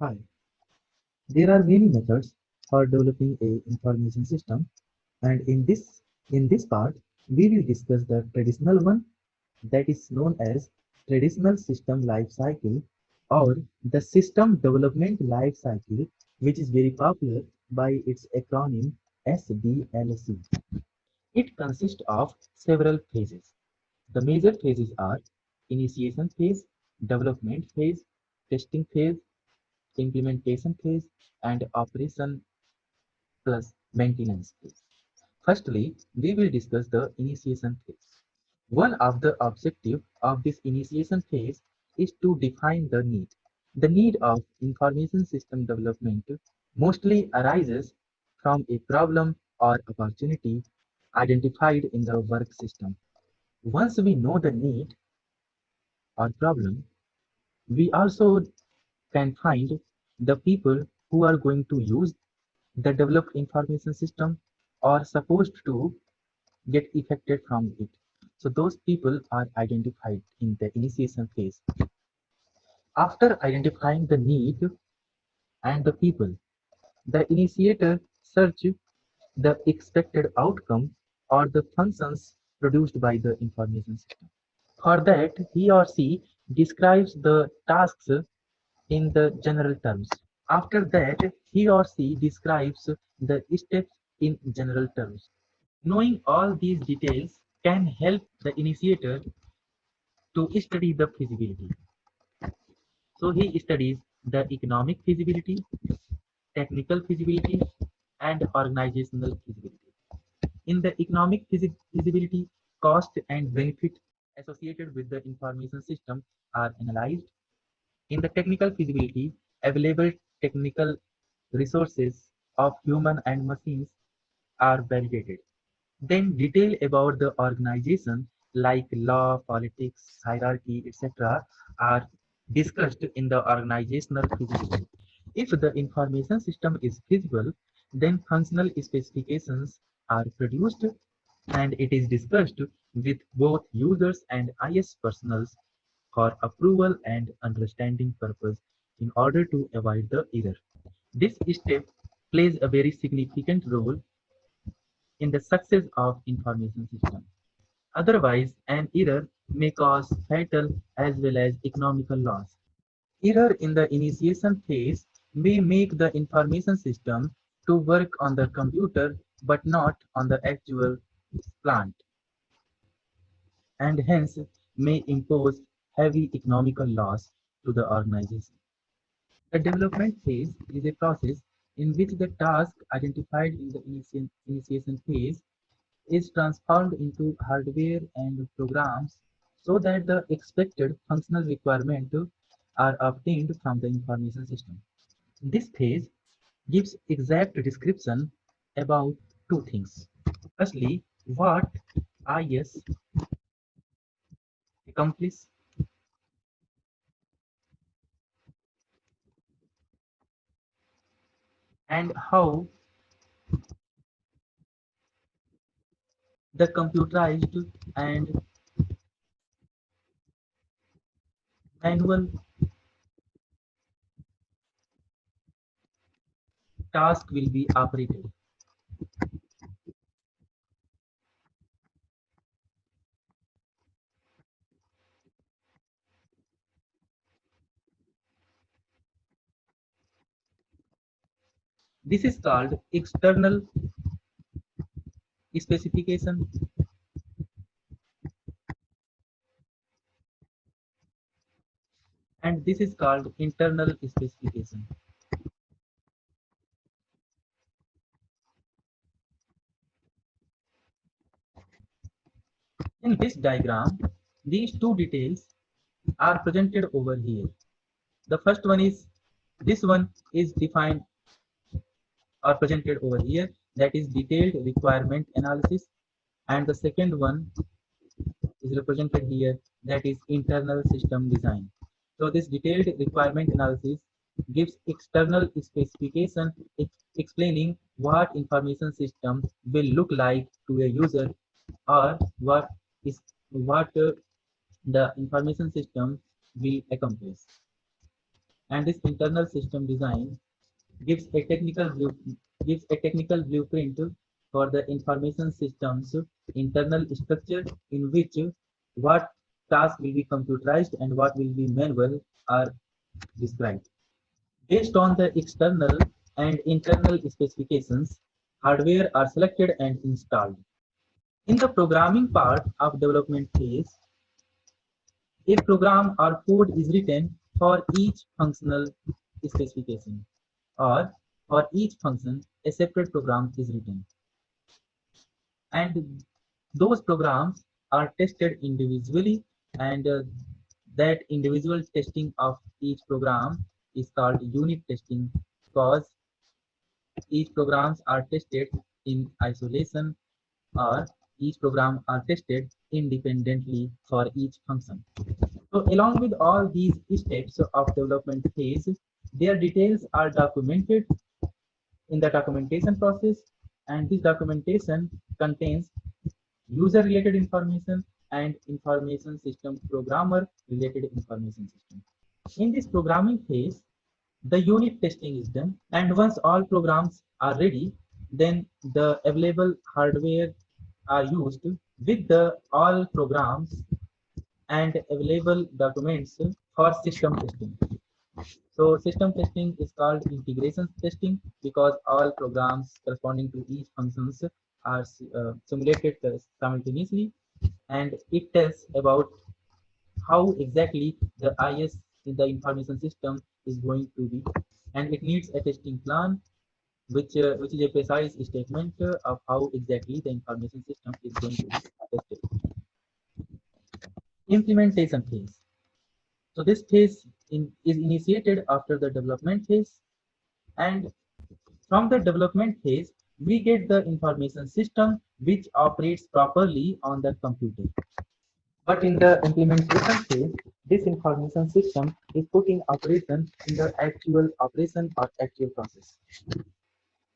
Hi, there are many methods for developing a information system, and in this part we will discuss the traditional one, that is known as traditional system life cycle, or the system development life cycle, which is very popular by its acronym SDLC. It consists of several phases. The major phases are initiation phase, development phase, testing phase, implementation phase, and operation plus maintenance phase. Firstly, we will discuss the initiation phase. One of the objectives of this initiation phase is to define the need. The need of information system development mostly arises from a problem or opportunity identified in the work system. Once we know the need or problem, we also can find the people who are going to use the developed information system are supposed to get affected from it. So those people are identified in the initiation phase. After identifying the need and the people, the initiator search the expected outcome or the functions produced by the information system. For that, he or she describes the tasks in the general terms. After that, he or she describes the steps in general terms. Knowing all these details can help the initiator to study the feasibility. So he studies the economic feasibility, technical feasibility, and organizational feasibility. In the economic feasibility, cost and benefit associated with the information system are analyzed. In the technical feasibility, available technical resources of human and machines are validated. Then detail about the organization like law, politics, hierarchy, etc. are discussed in the organizational feasibility. If the information system is feasible, then functional specifications are produced and it is discussed with both users and IS personals for approval and understanding purpose in order to avoid the error. This step plays a very significant role in the success of information system. Otherwise, an error may cause fatal as well as economical loss. Error in the initiation phase may make the information system to work on the computer but not on the actual plant, and hence may impose heavy economical loss to the organization. The development phase is a process in which the task identified in the initiation phase is transformed into hardware and programs so that the expected functional requirements are obtained from the information system. This phase gives exact description about two things. Firstly, what IS accomplishes and how the computerized and manual task will be operated. This is called external specification, and this is called internal specification. In this diagram, these two details are presented over here. The first one is, this one is defined or presented over here, that is detailed requirement analysis, and the second one is represented here, that is internal system design. So this detailed requirement analysis gives external specification explaining what information system will look like to a user, or what the information system will accomplish. And this internal system design gives a technical blueprint for the information system's internal structure, in which what task will be computerized and what will be manual are described. Based on the external and internal specifications, hardware are selected and installed. In the programming part of development phase, a program or code is written for each functional specification, or for each function a separate program is written, and those programs are tested individually, and that individual testing of each program is called unit testing, because each programs are tested in isolation, or each program are tested independently for each function. So along with all these steps of development phase, their details are documented in the documentation process, and this documentation contains user related information and information system programmer related information system. In this programming phase, the unit testing is done, and once all programs are ready, then the available hardware are used with the all programs and available documents for system testing. So system testing is called integration testing, because all programs corresponding to each functions are simulated simultaneously, and it tells about how exactly the IS in the information system is going to be, and it needs a testing plan, which is a precise statement of how exactly the information system is going to be tested. Implementation phase. So this phase is initiated after the development phase, and from the development phase, we get the information system which operates properly on the computer. But in the implementation phase, this information system is put in operation in the actual operation or actual process.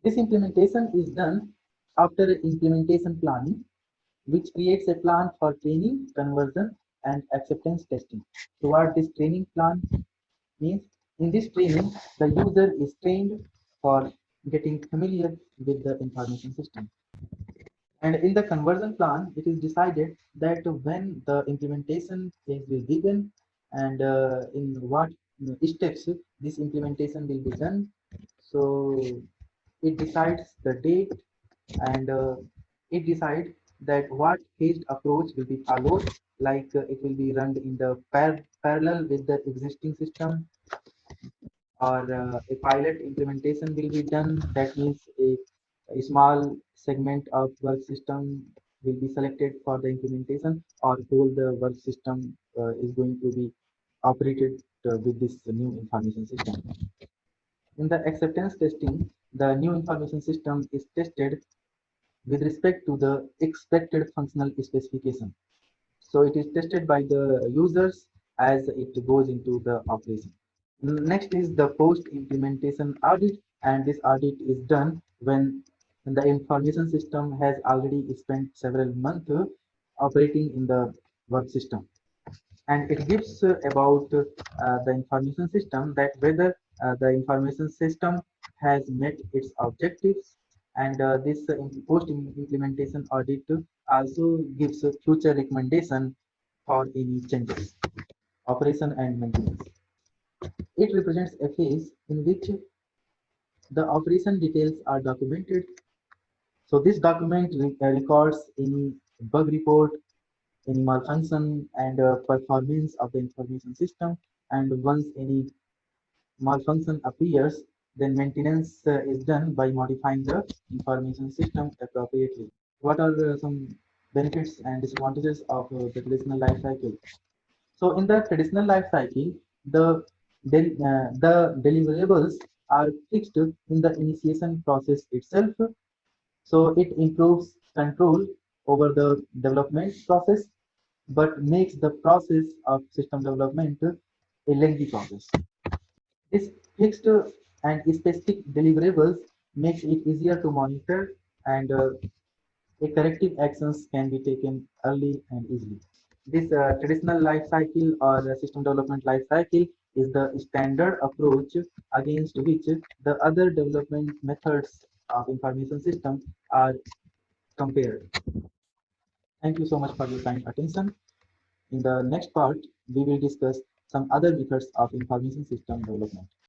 This implementation is done after implementation planning, which creates a plan for training, conversion, and acceptance testing. So what this training plan means, in this training, the user is trained for getting familiar with the information system. And in the conversion plan, it is decided that when the implementation phase will begin, and in what steps this implementation will be done. So it decides the date, and it decides that what phased approach will be followed, like it will be run in the parallel with the existing system, or a pilot implementation will be done. That means a small segment of work system will be selected for the implementation, or whole the work system is going to be operated with this new information system. In the acceptance testing, the new information system is tested with respect to the expected functional specification. So it is tested by the users as it goes into the operation. Next is the post-implementation audit, and this audit is done when the information system has already spent several months operating in the work system, and it gives about the information system, that whether the information system has met its objectives, and this post-implementation audit also gives a future recommendation for any changes, operation and maintenance. It represents a phase in which the operation details are documented. So this document records any bug report, any malfunction, and performance of the information system. And once any malfunction appears, then maintenance is done by modifying the information system appropriately. What are some benefits and disadvantages of the traditional life cycle? So in the traditional life cycle, the deliverables are fixed in the initiation process itself. So it improves control over the development process, but makes the process of system development a lengthy process. This fixed and specific deliverables makes it easier to monitor, and a corrective actions can be taken early and easily. This traditional life cycle or system development life cycle is the standard approach against which the other development methods of information system are compared. Thank you so much for your kind attention. In the next part, we will discuss some other methods of information system development.